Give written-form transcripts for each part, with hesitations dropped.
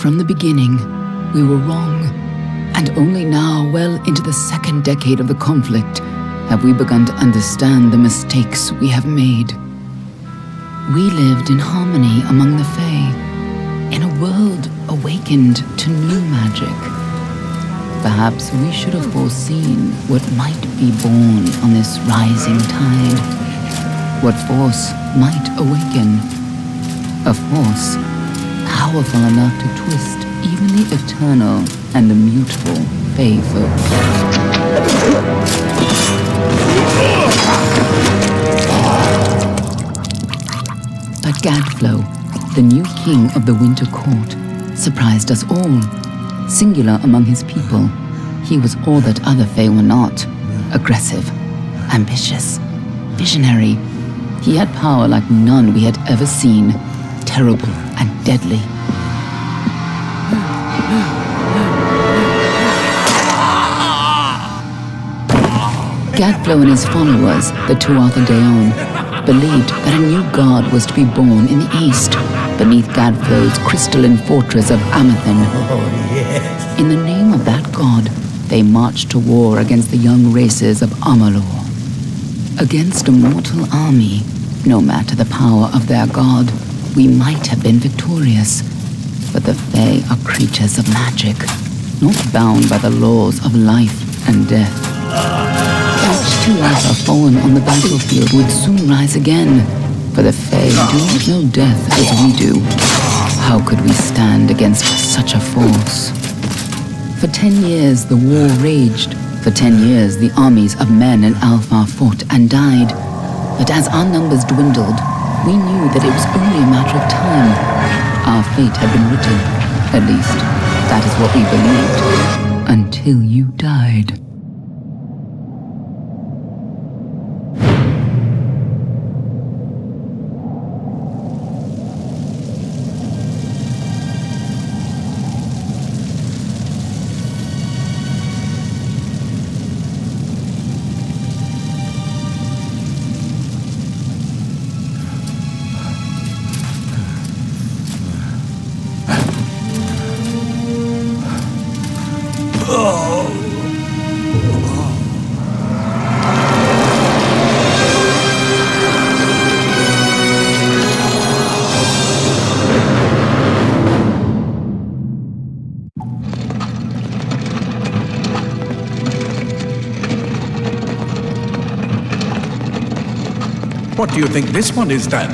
From the beginning, we were wrong, and only now, well into the second decade of the conflict, have we begun to understand the mistakes we have made. We lived in harmony among the Fae, in a world awakened to new magic. Perhaps we should have foreseen what might be born on this rising tide. What force might awaken? A force powerful enough to twist even the eternal and immutable Fae folk. But Gadflow, the new king of the Winter Court, surprised us all. Singular among his people, he was all that other Fae were not. Aggressive, ambitious, visionary. He had power like none we had ever seen, terrible and deadly. Gadflow and his followers, the Tuatha Deon, believed that a new god was to be born in the east, beneath Gadflow's crystalline fortress of Amathen. In the name of that god, they marched to war against the young races of AMALUR. Against a mortal army, no matter the power of their god, we might have been victorious. But the Fae are creatures of magic, not bound by the laws of life and death. Each Tuatha fallen on the battlefield would soon rise again, for the Fae do not know death as we do. How could we stand against such a force? For 10 years the war raged. For 10 years the armies of men and Alpha fought and died. But as our numbers dwindled, we knew that it was only a matter of time. Our fate had been written. At least, that is what we believed. Until you died. What do you think this one is then?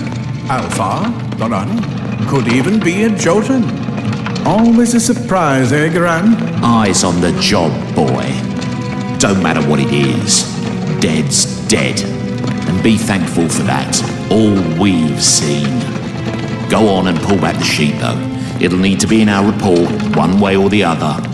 Alpha? Loran? Could even be a Jotun. Always a surprise, eh, Gran? Eyes on the job, boy. Don't matter what it is. Dead's dead. And be thankful for that. All we've seen. Go on and pull back the sheet, though. It'll need to be in our report, one way or the other.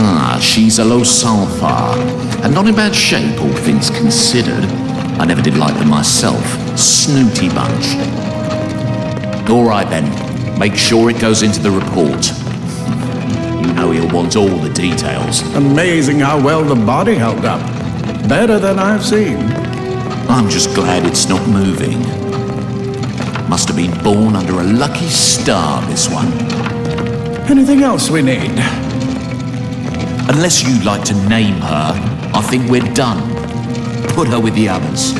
Ah, she's a Losalfar, and not in bad shape, all things considered. I never did like them myself. Snooty bunch. All right then, make sure it goes into the report. You know he'll want all the details. Amazing how well the body held up. Better than I've seen. I'm just glad it's not moving. Must have been born under a lucky star, this one. Anything else we need? Unless you'd like to name her, I think we're done. Put her with the others.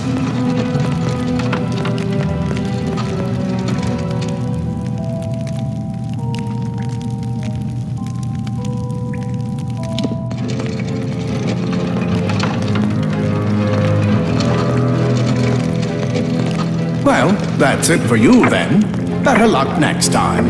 Well, that's it for you then. Better luck next time.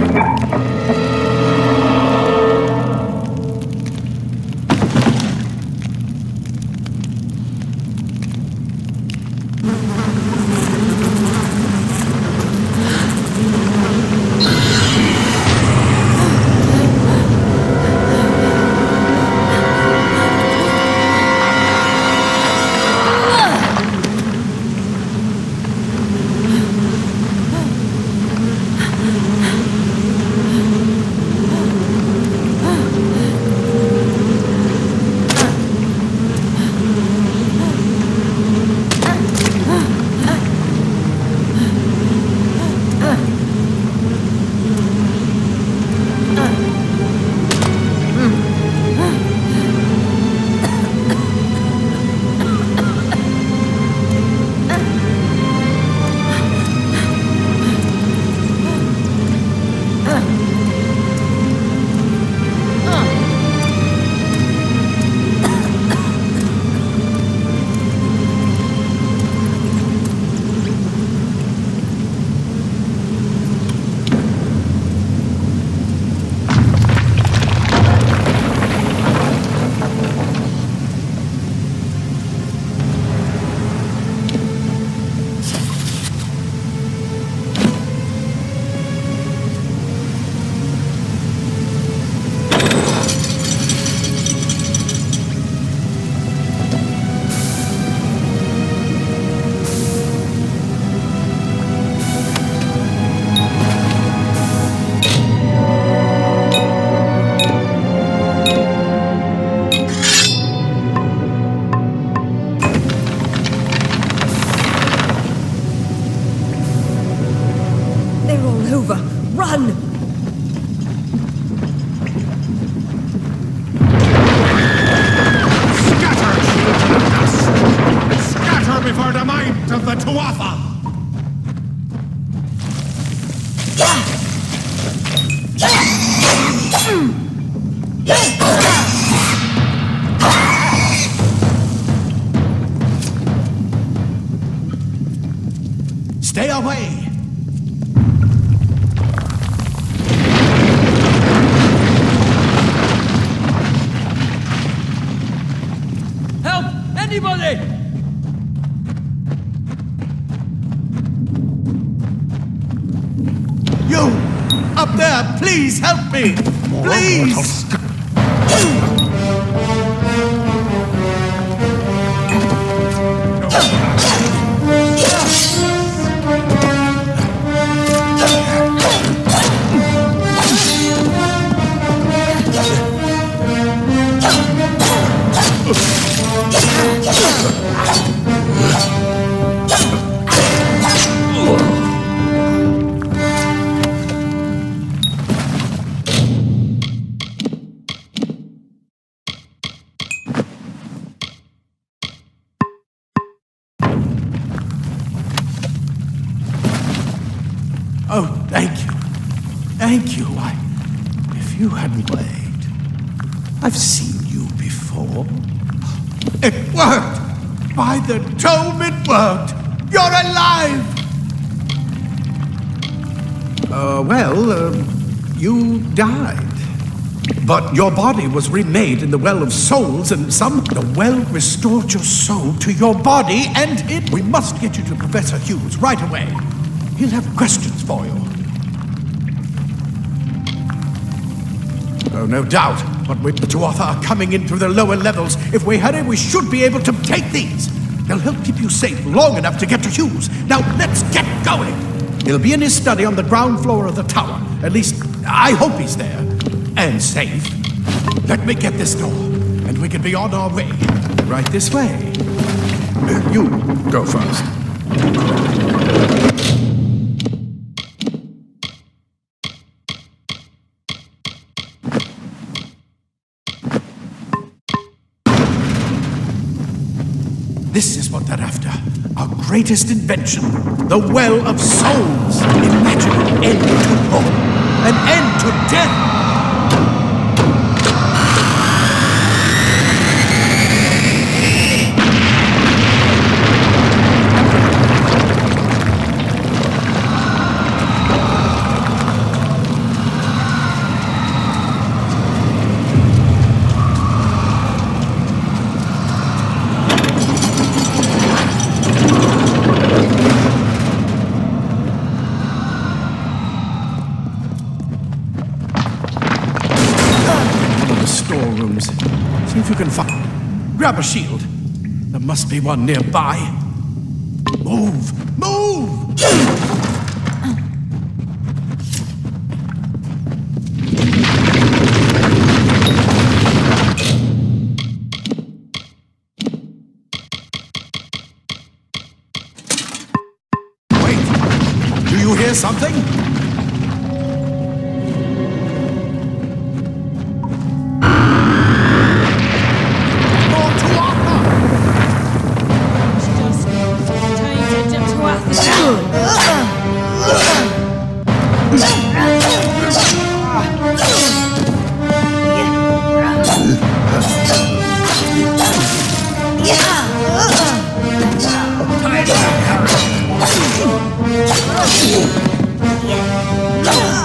Stay away! Help! Anybody! You! Up there! Please help me! Please! Oh, thank you. Thank you. If you hadn't waited, I've seen you before. It worked! By the dome, it worked! You're alive! You died. But your body was remade in the Well of Souls, and the well restored your soul to your body, and we must get you to Professor Hughes right away. He'll have questions for you. Oh, no doubt. But with the Tuatha are coming in through the lower levels, if we hurry, we should be able to take these. They'll help keep you safe long enough to get to Hughes. Now, let's get going. He'll be in his study on the ground floor of the tower. At least, I hope he's there. And safe. Let me get this door, and we can be on our way. Right this way. You go first. This is what they're after. Our greatest invention. The Well of Souls. Imagine an end to all. An end to death. Storerooms. See if you can find. Grab a shield. There must be one nearby. Move! Move! Wait! Do you hear something?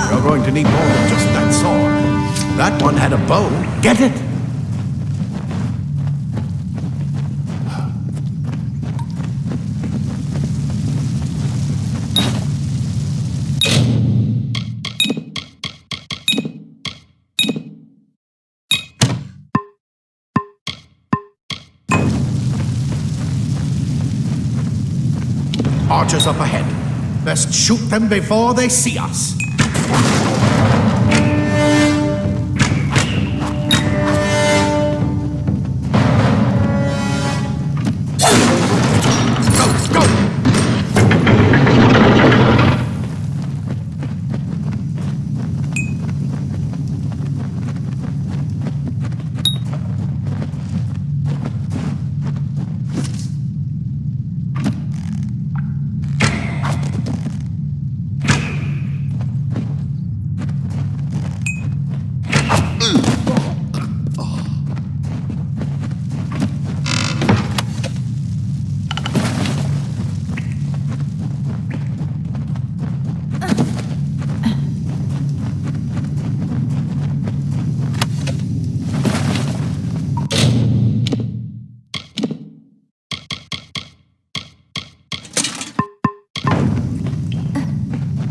You're going to need more than just that sword. That one had a bow. Get it? Archers up ahead. Best shoot them before they see us. Go, go!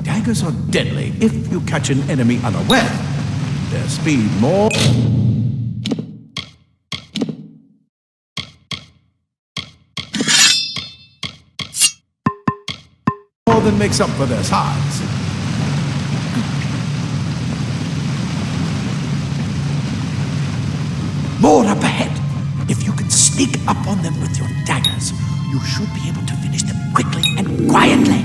Daggers are deadly if you catch an enemy unaware. Their speed more than makes up for their size. More up ahead. If you can sneak up on them with your daggers, you should be able to finish them quickly and quietly.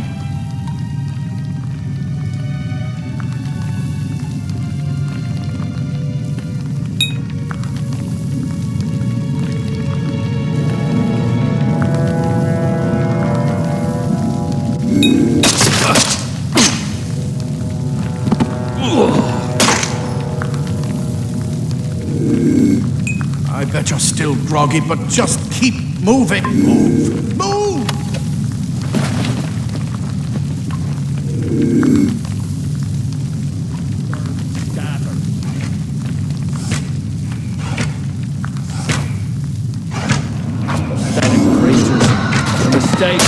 I bet you're still groggy, but just keep moving. Move! Move! Pathetic creatures. A mistake.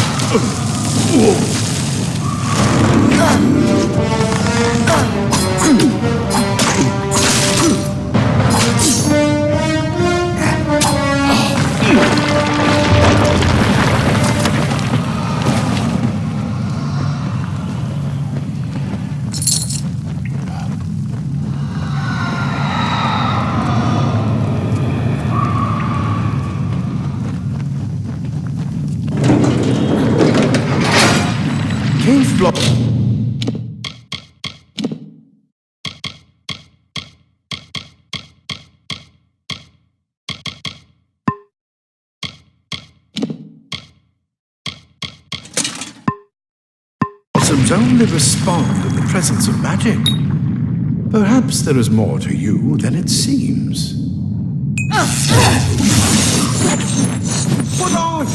mechanisms only respond in the presence of magic. Perhaps there is more to you than it seems. Put on!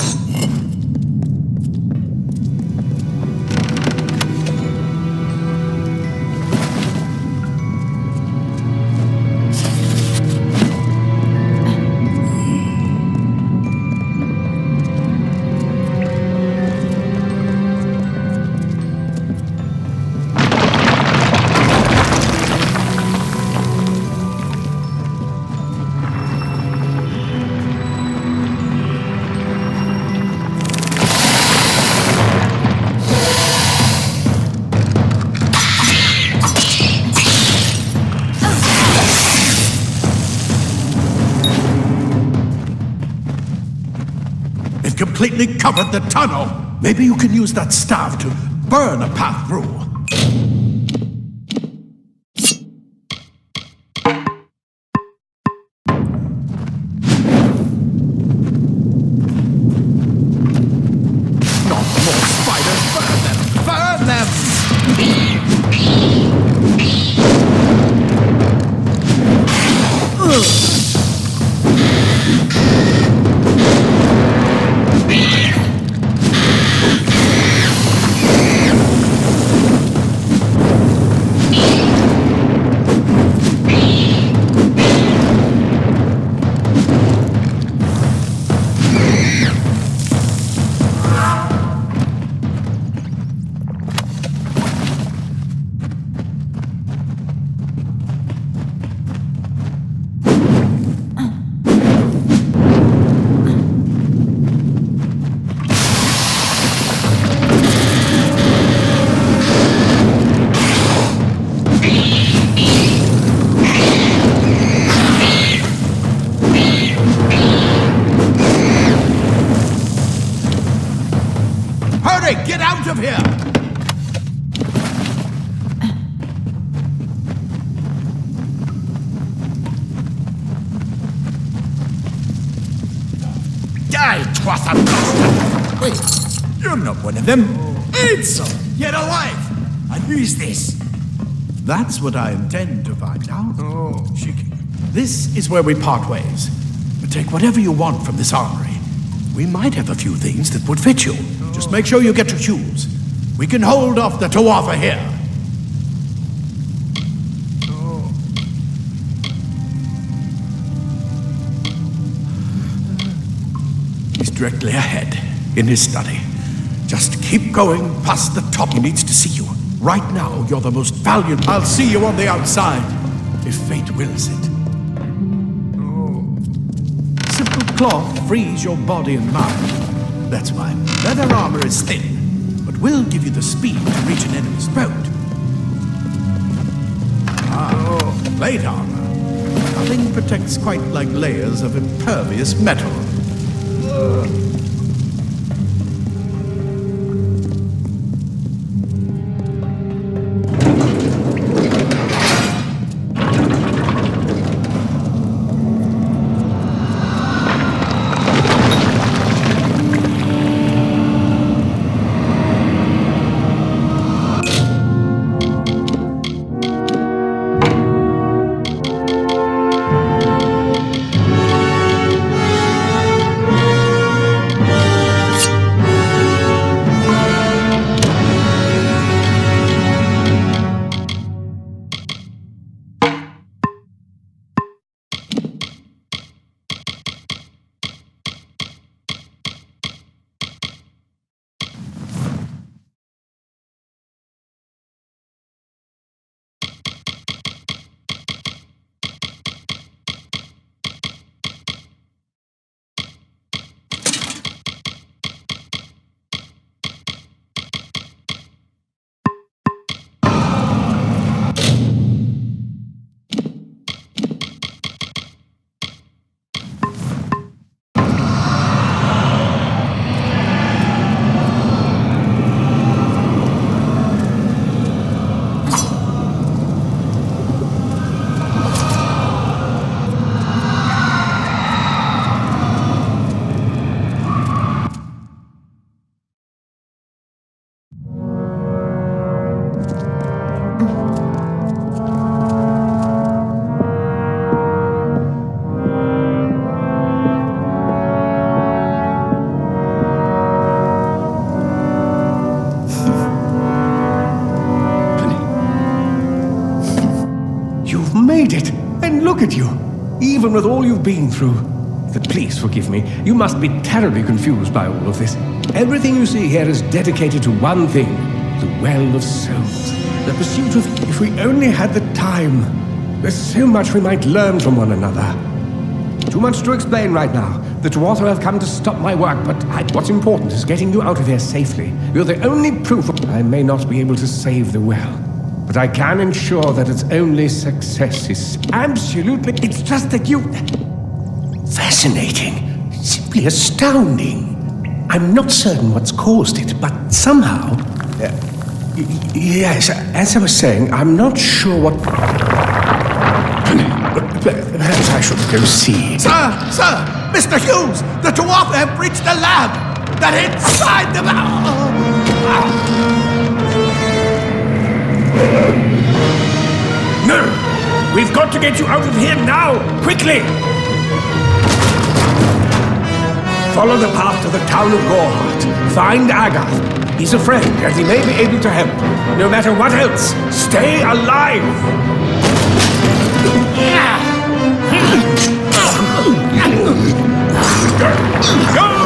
Completely covered the tunnel. Maybe you can use that staff to burn a path through. Not more spiders. Burn them! Burn them! Get out of here! Die, twas a bastard! Wait, you're not one of them. It's get alive! And who is this? That's what I intend to find out. Oh, Shiki. This is where we part ways. Take whatever you want from this armory. We might have a few things that would fit you. Just make sure you get to choose. We can hold off the Tuatha here. He's directly ahead, in his study. Just keep going past the top. He needs to see you. Right now, you're the most valiant. I'll see you on the outside, if fate wills it. Simple cloth frees your body and mind. That's why leather armor is thin, but will give you the speed to reach an enemy's throat. Plate armor. Nothing protects quite like layers of impervious metal. made it. And look at you. Even with all you've been through. Please forgive me. You must be terribly confused by all of this. Everything you see here is dedicated to one thing. The Well of Souls. The pursuit of... If we only had the time. There's so much we might learn from one another. Too much to explain right now. The Tuatha have come to stop my work, but what's important is getting you out of here safely. You're the only proof. I may not be able to save the well, but I can ensure that its only success is absolutely... It's just that you... Fascinating. Simply astounding. I'm not certain what's caused it, but somehow... yes, as I was saying, I'm not sure what... Perhaps I should go see. Sir! Mr. Hughes! The Tuatha have breached the lab! They're inside the... No! We've got to get you out of here now! Quickly! Follow the path to the town of Gorhart. Find Agath. He's a friend, and he may be able to help. No matter what else, stay alive! Go!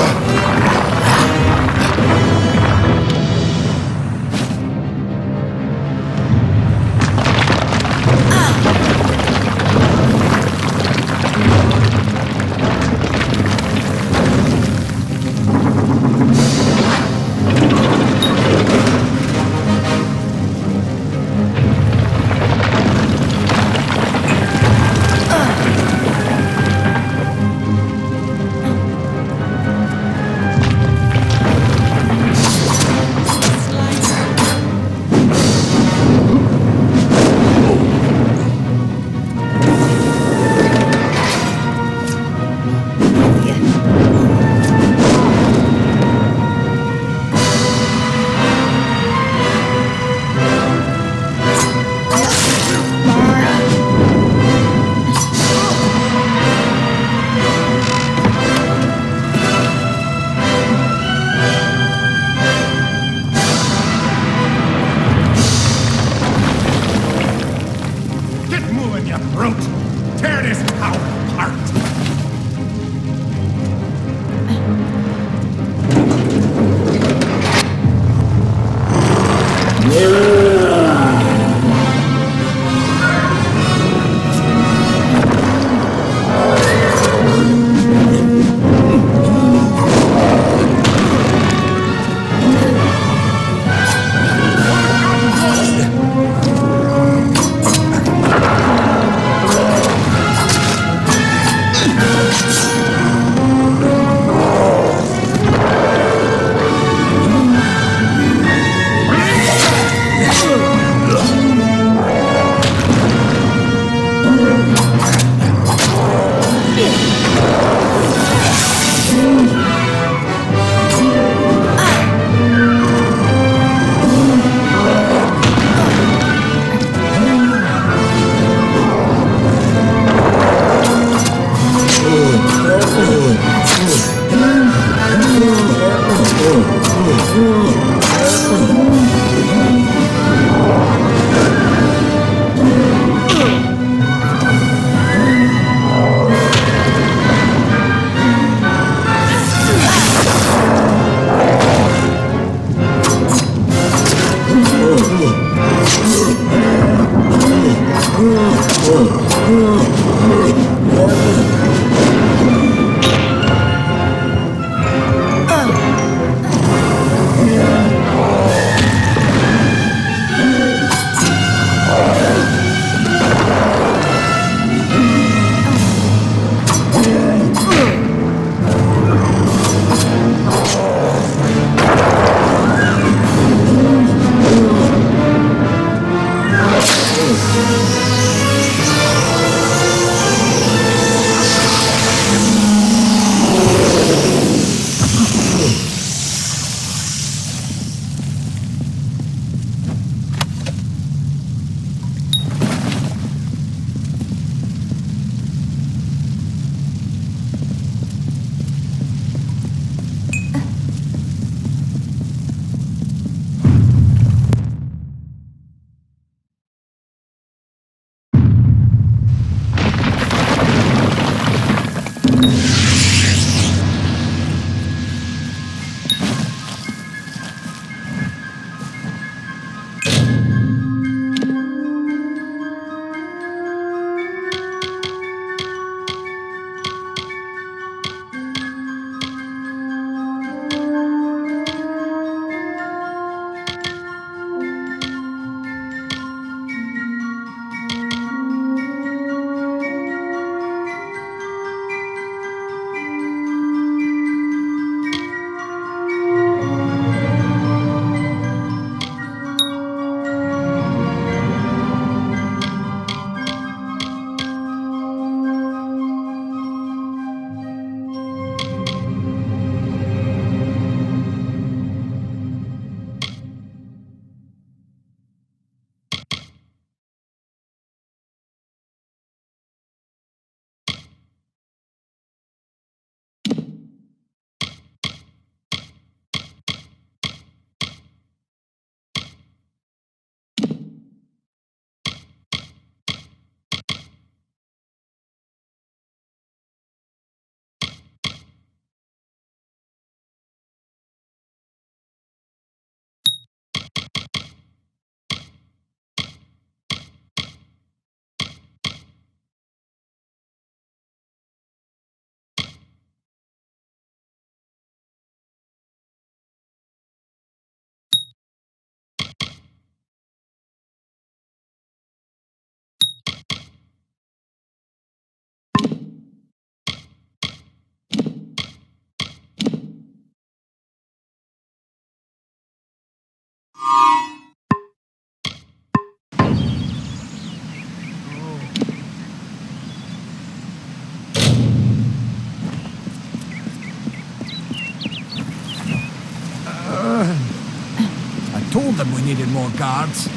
Told them we needed more guards.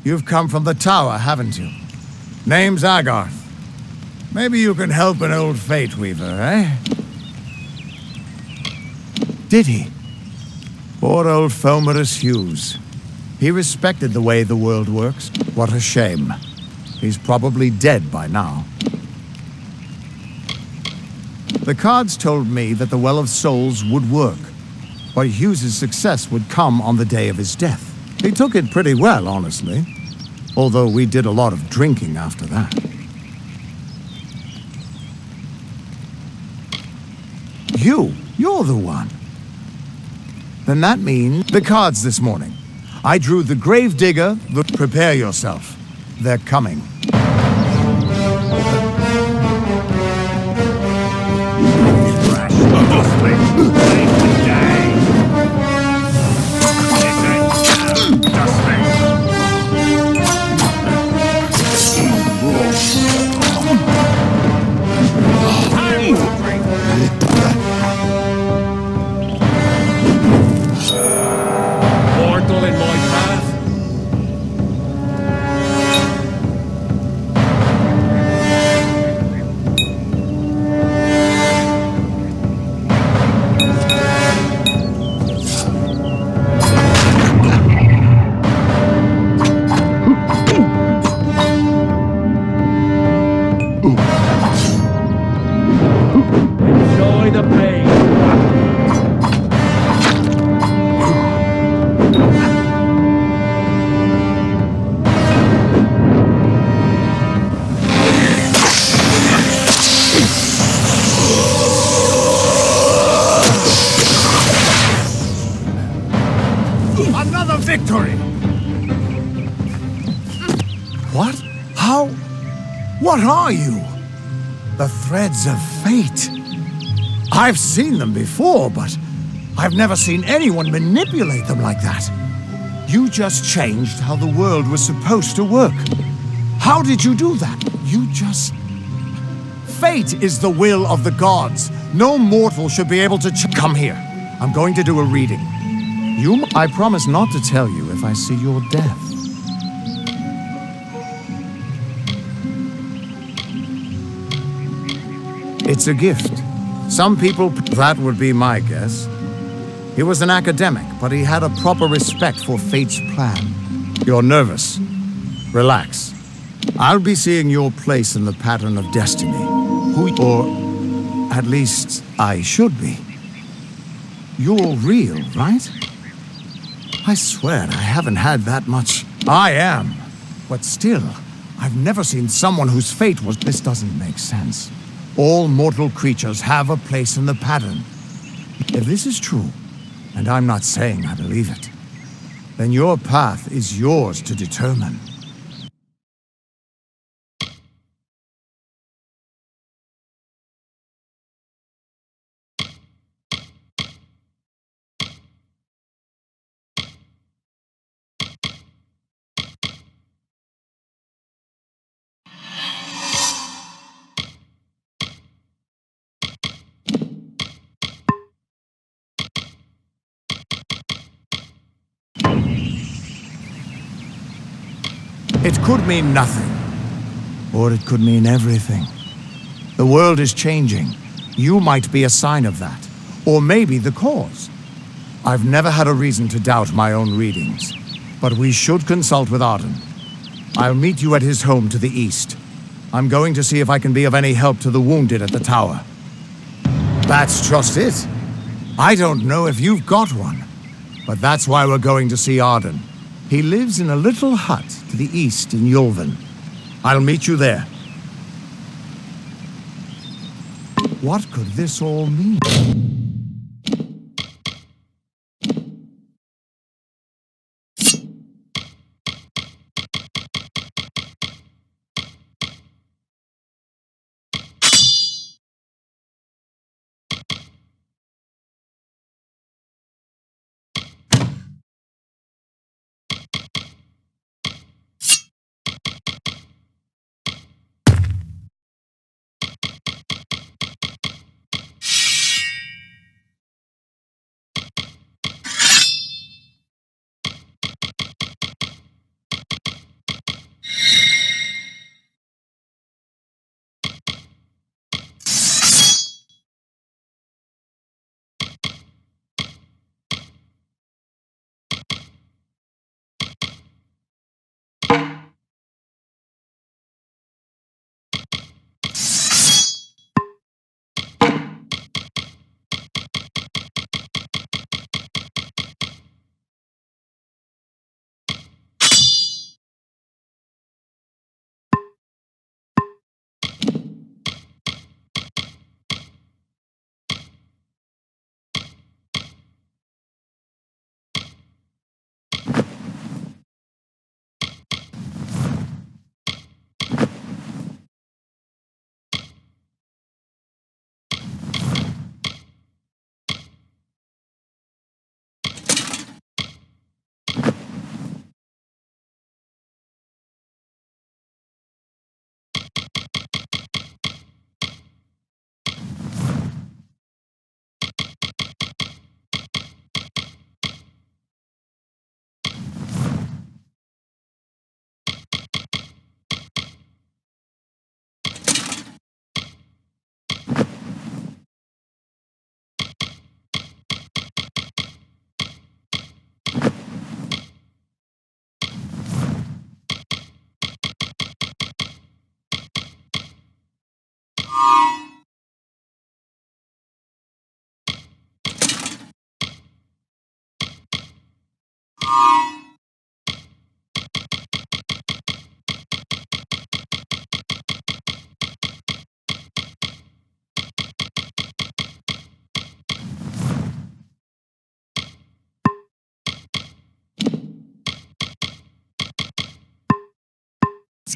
You've come from the tower, haven't you? Name's Agarth. Maybe you can help an old fate weaver, eh? Did he? Poor old Fomerus Hughes. He respected the way the world works. What a shame. He's probably dead by now. The cards told me that the Well of Souls would work, but Hughes's success would come on the day of his death. He took it pretty well, honestly. Although we did a lot of drinking after that. You're the one. Then that means the cards this morning. I drew the Gravedigger. Prepare yourself. They're coming. Mortal in my path. Enjoy the pain. Another victory! What? How? What are you? The threads of fate. I've seen them before, but I've never seen anyone manipulate them like that. You just changed how the world was supposed to work. How did you do that? You just... Fate is the will of the gods. No mortal should be able to Come here. I'm going to do a reading. I promise not to tell you if I see your death. It's a gift. Some people... That would be my guess. He was an academic, but he had a proper respect for fate's plan. You're nervous. Relax. I'll be seeing your place in the pattern of destiny. Or at least I should be. You're real, right? I swear I haven't had that much. I am. But still, I've never seen someone whose fate was... This doesn't make sense. All mortal creatures have a place in the pattern. If this is true, and I'm not saying I believe it, then your path is yours to determine. It could mean nothing, or it could mean everything. The world is changing. You might be a sign of that, or maybe the cause. I've never had a reason to doubt my own readings, but we should consult with Arden. I'll meet you at his home to the east. I'm going to see if I can be of any help to the wounded at the tower. That's just it. I don't know if you've got one, but that's why we're going to see Arden. He lives in a little hut to the east in Yulven. I'll meet you there. What could this all mean?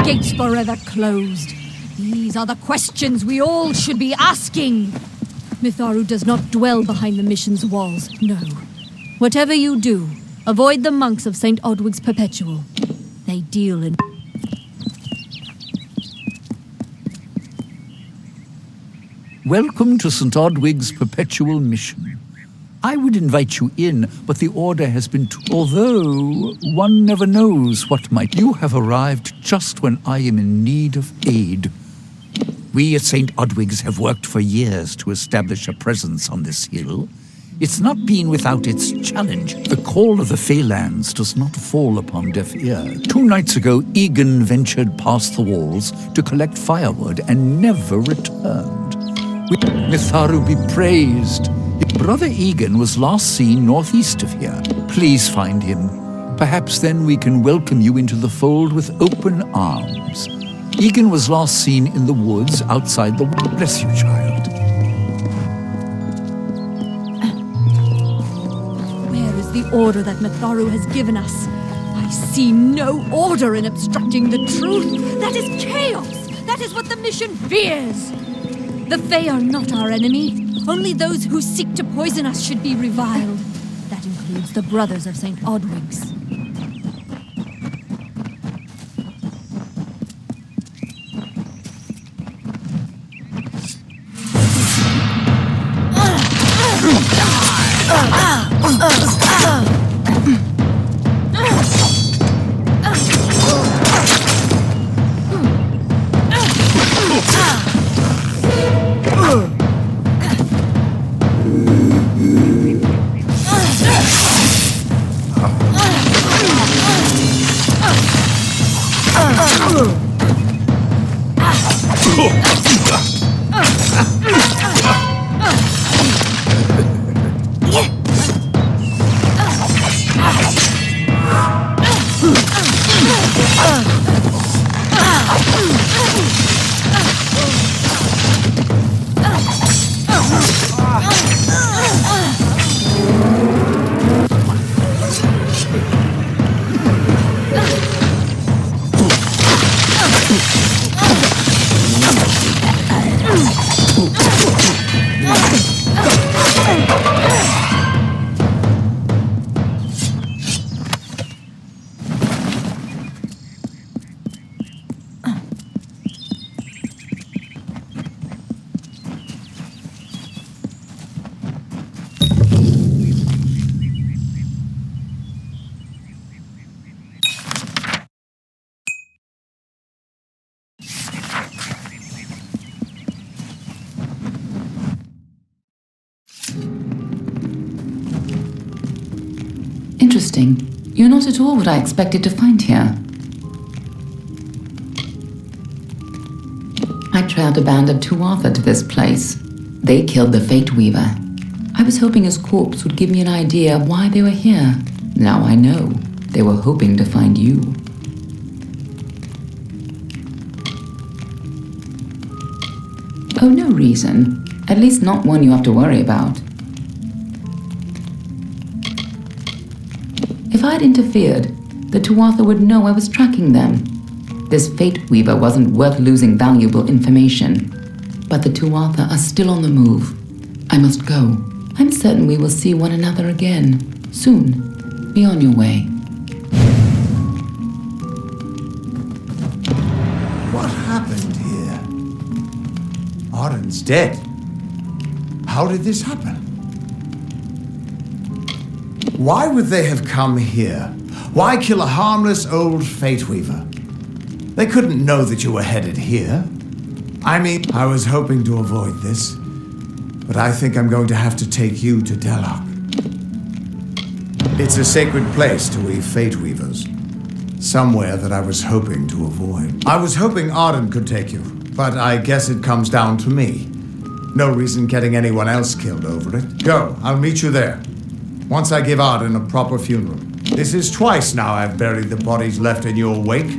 Gates forever closed. These are the questions we all should be asking. Mitharu does not dwell behind the mission's walls, no. Whatever you do, avoid the monks of St. Odwig's Perpetual. They deal in... Welcome to St. Odwig's Perpetual Mission. I would invite you in, but the order has been although one never knows what might. You have arrived just when I am in need of aid. We at St. Odwig's have worked for years to establish a presence on this hill. It's not been without its challenge. The call of the Feylands does not fall upon deaf ear. 2 nights ago, Egan ventured past the walls to collect firewood and never returned. Mitharu be praised. Brother Egan was last seen northeast of here. Please find him. Perhaps then we can welcome you into the fold with open arms. Egan was last seen in the woods outside the... Bless you, child. Where is the order that Mitharu has given us? I see no order in obstructing the truth. That is chaos. That is what the mission fears. The Fae are not our enemy. Only those who seek to poison us should be reviled. That includes the brothers of St. Odwig's. Interesting. You're not at all what I expected to find here. I trailed a band of Tuatha to this place. They killed the Fate Weaver. I was hoping his corpse would give me an idea of why they were here. Now I know. They were hoping to find you. Oh, no reason. At least not one you have to worry about. If I'd interfered, the Tuatha would know I was tracking them. This Fate Weaver wasn't worth losing valuable information. But the Tuatha are still on the move. I must go. I'm certain we will see one another again. Soon. Be on your way. What happened here? Arden's dead. How did this happen? Why would they have come here? Why kill a harmless old Fate Weaver? They couldn't know that you were headed here. I mean, I was hoping to avoid this, but I think I'm going to have to take you to Delok. It's a sacred place to we Fate Weavers. Somewhere that I was hoping to avoid. I was hoping Arden could take you, but I guess it comes down to me. No reason getting anyone else killed over it. Go, I'll meet you there. Once I give Arden a proper funeral. This is twice now I've buried the bodies left in your wake.